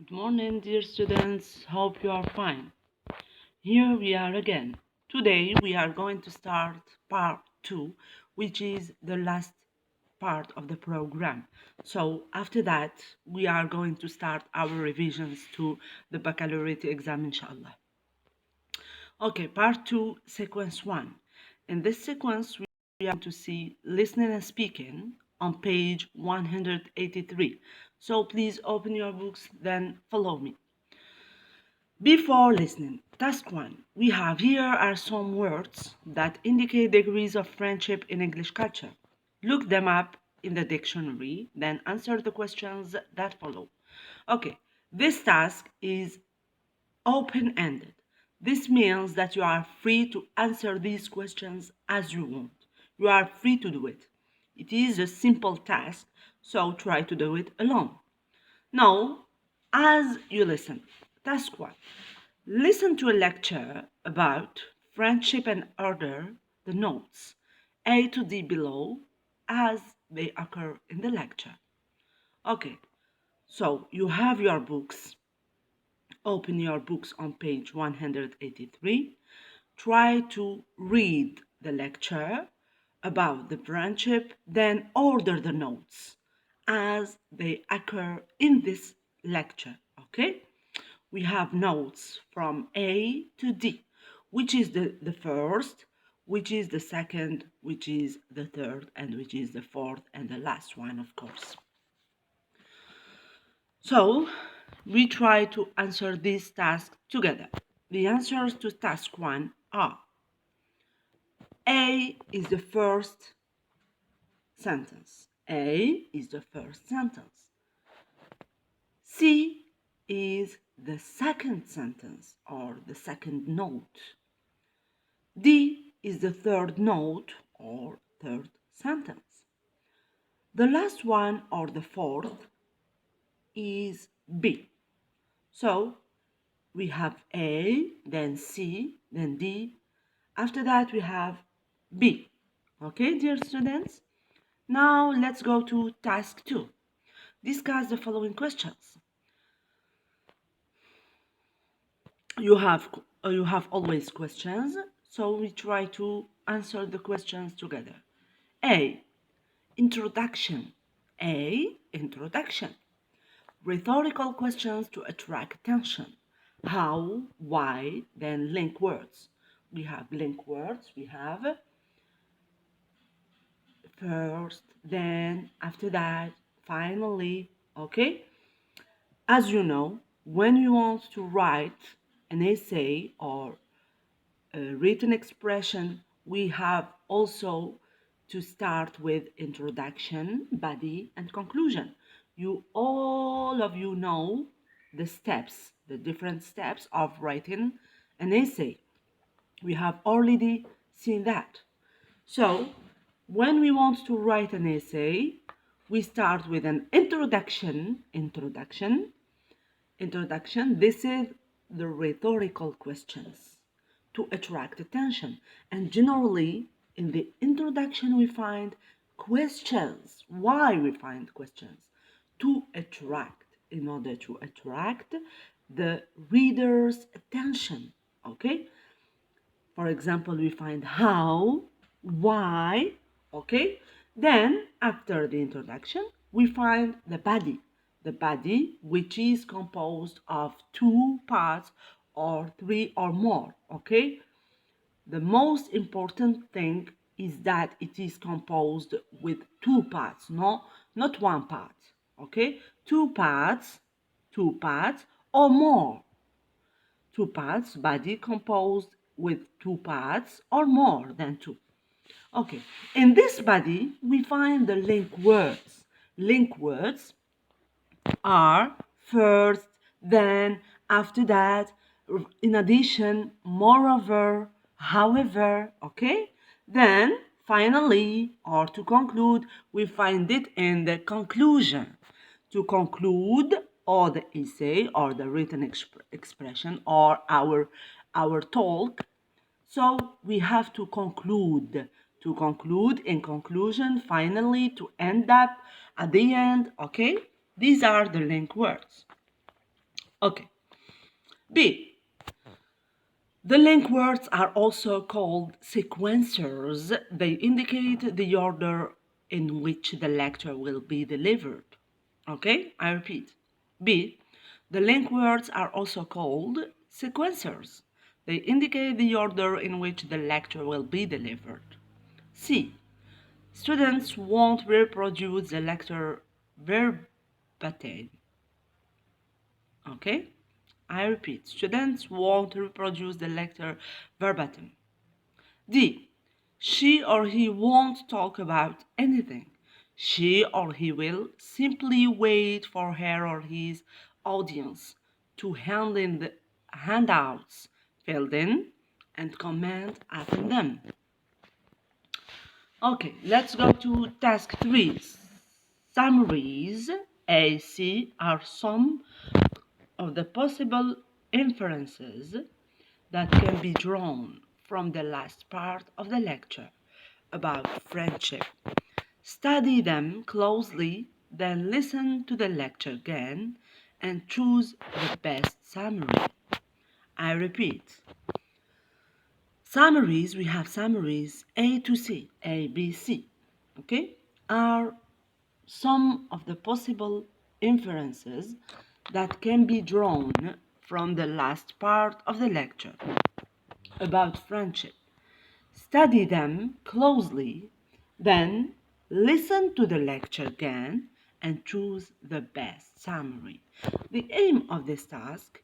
Good morning, dear students. Hope you are fine. Here we are again. Today we are going to start part 2, which is the last part of the program. So after that, we are going to start our revisions to the baccalaureate exam, inshallah. Okay, part 2, sequence 1. In this sequence, we are going to see listening and speaking on page 183. So please open your books, then follow me. Before listening, task 1. We have here are some words that indicate degrees of friendship in English culture. Look them up in the dictionary, then answer the questions that follow. Okay, this task is open-ended. This means that you are free to answer these questions as you want. You are free to do it. It is a simple task, so try to do it alone. Now, as you listen, task 1. Listen to a lecture about friendship and order the notes A to D below as they occur in the lecture. Okay, so you have your books. Open your books on page 183. Try to read the lecture about the friendship, then order the notes as they occur in this lecture. Okay? We have notes from A to D, which is the first, which is the second, which is the third, and which is the fourth and the last one, of course. So we try to answer this task together. The answers to task 1 are: A is the first sentence. A is the first sentence. C is the second sentence or the second note. D is the third note or third sentence. The last one or the fourth is B. So we have A, then C, then D. After that we have B. Okay, dear students? Now let's go to task 2. Discuss the following questions. You have always questions, so we try to answer the questions together. A. Introduction. A. Introduction. Rhetorical questions to attract attention. How, why, then link words. We have link words. We have first, then, after that, finally. Okay? As you know, when you want to write an essay or a written expression, we have also to start with introduction, body, and conclusion. All of you know the steps, the different steps of writing an essay. We have already seen that. So, when we want to write an essay, we start with an introduction. This is the rhetorical questions to attract attention. And generally, in the introduction, we find questions. Why we find questions? To attract, in order to attract the reader's attention. Okay? For example, we find how, why, okay? Then, after the introduction, we find the body which is composed of two parts or three or more, okay? The most important thing is that it is composed with two parts, no, not one part, okay? Two parts or more. Two parts, body composed with two parts or more than two. Okay, in this body, we find the link words. Link words are first, then, after that, in addition, moreover, however, okay? Then, finally, or to conclude, we find it in the conclusion. To conclude, or the essay, or the written expression, or our talk, so we have to conclude. To conclude, in conclusion, finally, to end up at the end, okay? These are the link words. Okay. B. The link words are also called sequencers. They indicate the order in which the lecture will be delivered. Okay, I repeat. B. The link words are also called sequencers. They indicate the order in which the lecture will be delivered. C. Students won't reproduce the lecture verbatim. Okay? I repeat, students won't reproduce the lecture verbatim. D. She or he won't talk about anything. She or he will simply wait for her or his audience to hand in the handouts filled in and comment upon them. Okay, let's go to task 3. Summaries A, C are some of the possible inferences that can be drawn from the last part of the lecture about friendship. Study them closely, then listen to the lecture again and choose the best summary. I repeat. Summaries, we have summaries A to C, A, B, C, okay, are some of the possible inferences that can be drawn from the last part of the lecture about friendship. Study them closely, then listen to the lecture again and choose the best summary. The aim of this task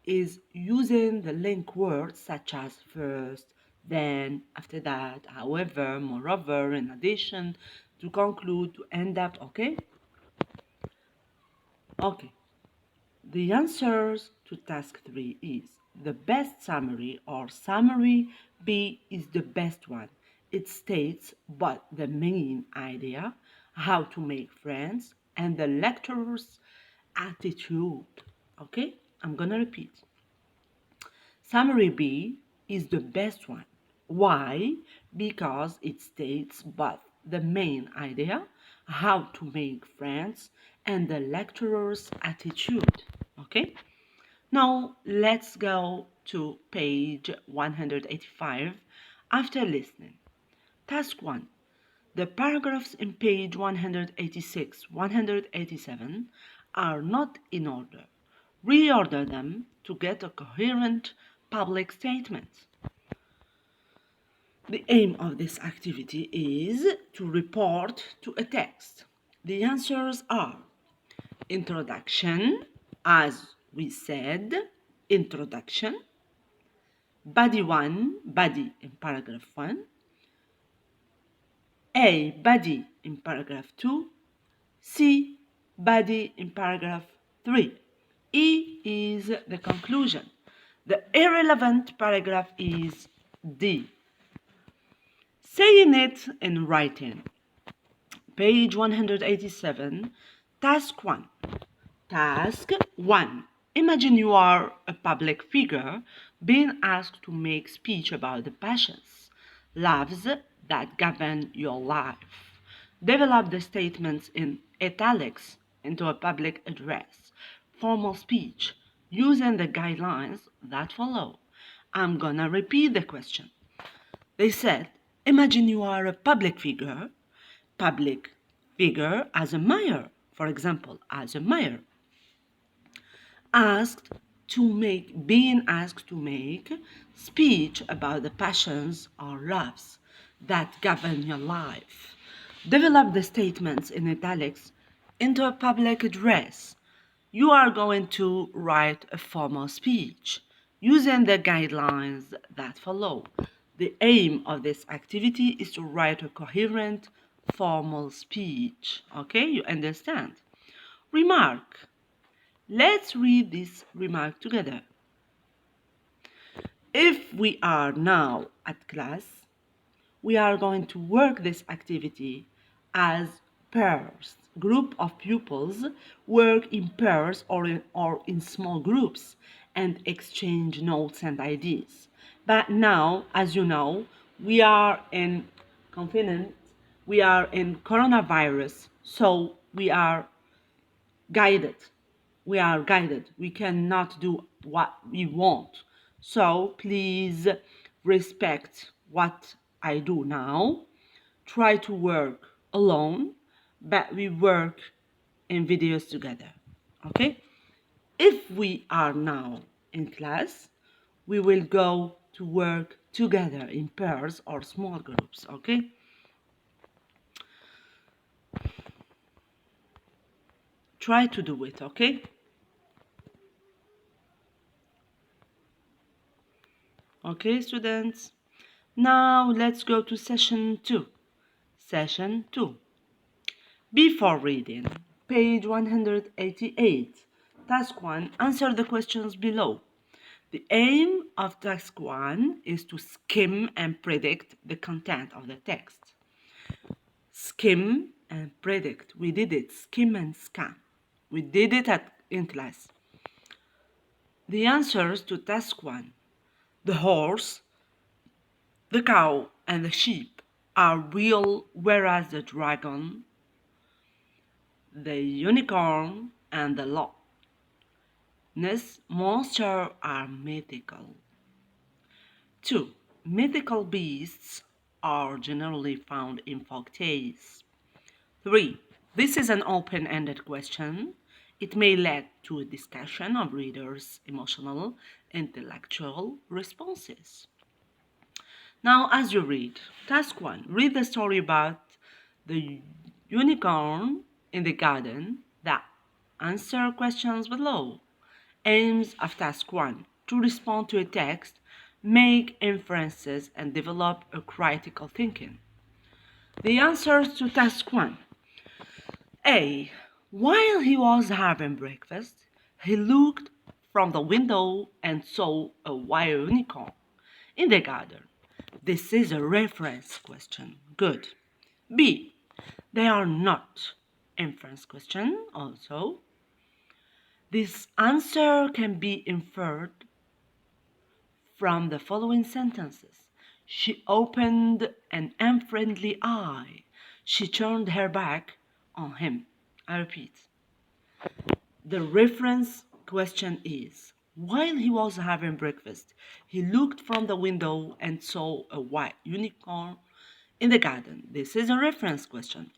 is using the link words such as first, then, after that, however, moreover, in addition, to conclude, to end up, okay? Okay. The answers to task 3 is the best summary or summary B is the best one. It states but the main idea, how to make friends, and the lecturer's attitude. Okay, I'm gonna repeat. Summary B is the best one. Why? Because it states both the main idea, how to make friends, and the lecturer's attitude. Okay? Now let's go to page 185 after listening. Task 1. The paragraphs in page 186, 187 are not in order. Reorder them to get a coherent public statement. The aim of this activity is to report to a text. The answers are introduction, as we said, introduction, body 1, body in paragraph 1, A, body in paragraph 2, C, body in paragraph 3. E is the conclusion. The irrelevant paragraph is D. Saying it in writing. Page 187, task 1. Task 1. Imagine you are a public figure being asked to make speech about the passions, loves that govern your life. Develop the statements in italics into a public address, formal speech, using the guidelines that follow. I'm gonna repeat the question. They said, imagine you are a public figure as a mayor, for example, as a mayor, being asked to make speech about the passions or loves that govern your life. Develop the statements in italics into a public address. You are going to write a formal speech using the guidelines that follow. The aim of this activity is to write a coherent formal speech. Okay, you understand? Remark. Let's read this remark together. If we are now at class, we are going to work this activity as pairs. Group of pupils work in pairs or in small groups and exchange notes and ideas. But now, as you know, we are in confinement, we are in coronavirus, so we are guided. we are guided. We cannot do what we want. So please respect what I do now. Try to work alone, but we work in videos together. Okay? If we are now in class, we will go to work together in pairs or small groups. Okay? Try to do it. Okay? Okay, students. Now let's go to session 2. Session 2. Before reading, page 188. Task 1. Answer the questions below. The aim of task 1 is to skim and predict the content of the text. Skim and predict. We did it. Skim and scan. We did it in class. The answers to task 1. The horse, the cow, and the sheep are real, whereas the dragon, the unicorn, and the Loch Ness monster are mythical. 2. Mythical beasts are generally found in folk tales. 3. This is an open-ended question. It may lead to a discussion of readers' emotional, intellectual responses. Now, as you read, task 1, read the story about the unicorn in the garden. That answer questions below. Aims of task 1, to respond to a text, make inferences, and develop a critical thinking. The answers to task 1. A. While he was having breakfast, he looked from the window and saw a white unicorn in the garden. This is a reference question. Good. B. They are not inference question also. This answer can be inferred from the following sentences. She opened an unfriendly eye. She turned her back on him. I repeat. The reference question is, while he was having breakfast, he looked from the window and saw a white unicorn in the garden. This is a reference question.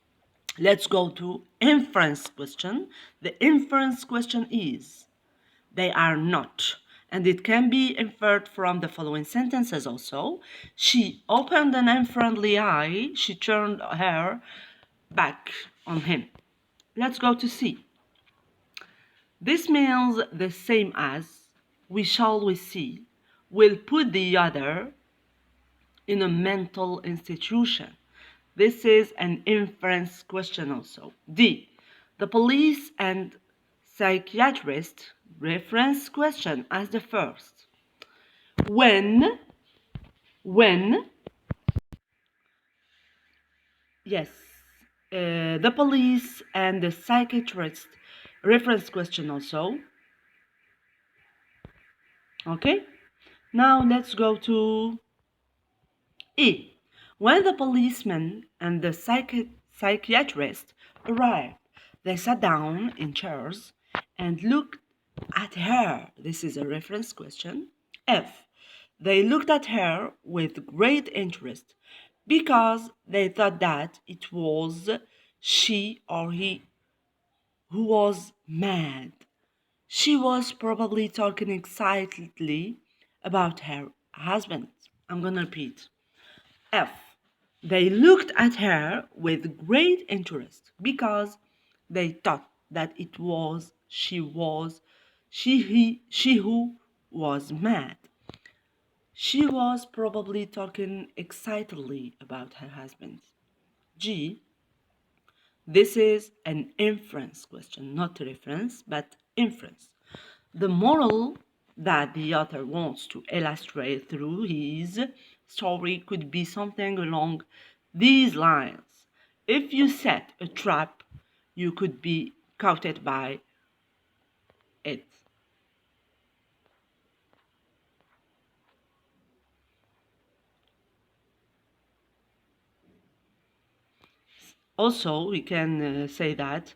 Let's go to inference question. The inference question is, they are not. And it can be inferred from the following sentences also. She opened an unfriendly eye. She turned her back on him. Let's go to C. This means the same as we shall we see will put the other in a mental institution. This is an inference question also. D. The police and psychiatrist reference question as the first. When, yes, the police and the psychiatrist reference question also. Okay, now let's go to E. When the policeman and the psychiatrist arrived, they sat down in chairs and looked at her. This is a reference question. F. They looked at her with great interest because they thought that it was she or he who was mad. She was probably talking excitedly about her husband. I'm gonna repeat. F. They looked at her with great interest because they thought that it was she who was mad. She was probably talking excitedly about her husband. G. This is an inference question, not a reference, but inference. The moral that the author wants to illustrate through his story could be something along these lines. If you set a trap, you could be caught by it. Also, we can say that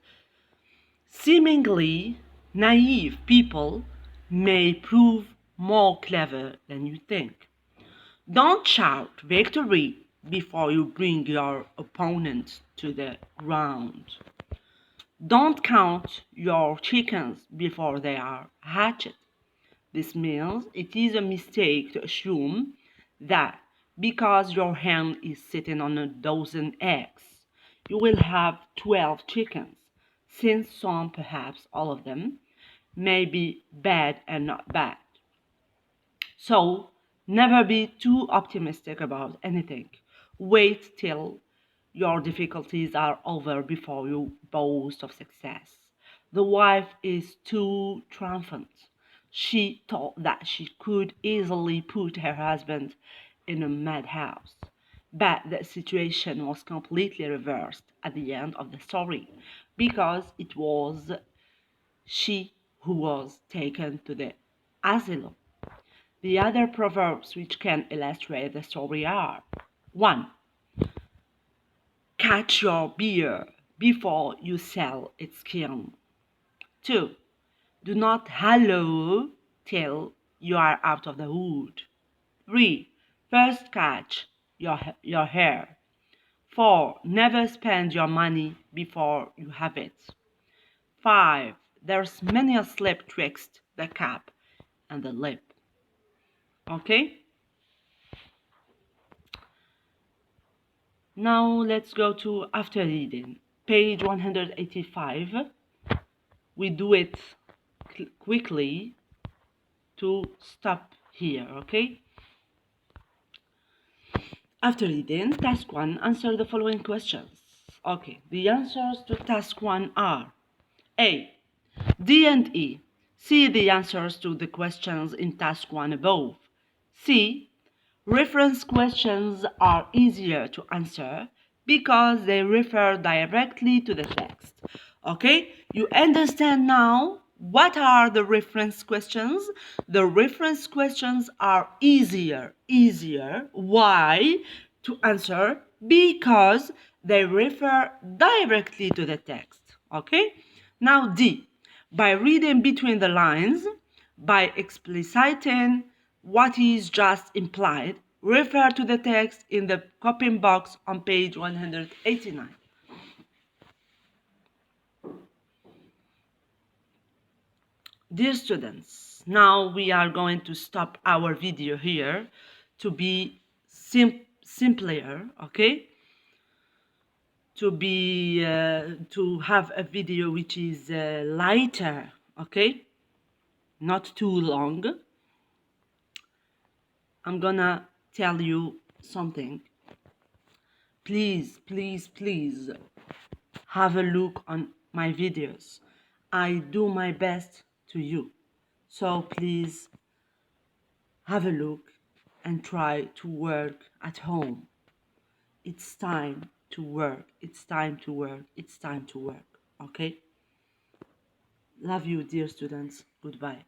seemingly Naive people may prove more clever than you think. Don't shout victory before you bring your opponent to the ground. Don't count your chickens before they are hatched. This means it is a mistake to assume that because your hen is sitting on a dozen eggs, you will have 12 chickens, since some, perhaps all of them, may be bad and not bad. So, never be too optimistic about anything. Wait till your difficulties are over before you boast of success. The wife is too triumphant. She thought that she could easily put her husband in a madhouse. But the situation was completely reversed at the end of the story because it was she who was taken to the asylum. The other proverbs which can illustrate the story are: 1. Catch your beer before you sell its skin. 2. Do not hallow till you are out of the wood. 3. First catch your hare. 4. Never spend your money before you have it. 5. There's many a slip twixt the cup and the lip. Okay? Now let's go to after reading. Page 185. We do it quickly to stop here, okay? After reading, task 1, answer the following questions. Okay, the answers to task 1 are: A, D and E. See the answers to the questions in task 1 above. C, reference questions are easier to answer because they refer directly to the text. Okay, you understand now what are the reference questions? The reference questions are easier. Why? To answer because they refer directly to the text. Okay, now D, by reading between the lines, by expliciting what is just implied, refer to the text in the copying box on page 189. Dear students, now we are going to stop our video here to be simpler, okay? To have a video which is lighter, okay? Not too long. I'm gonna tell you something. Please have a look on my videos. I do my best to you. So please have a look and try to work at home. It's time to work. It's time to work. It's time to work. Okay? Love you, dear students. Goodbye.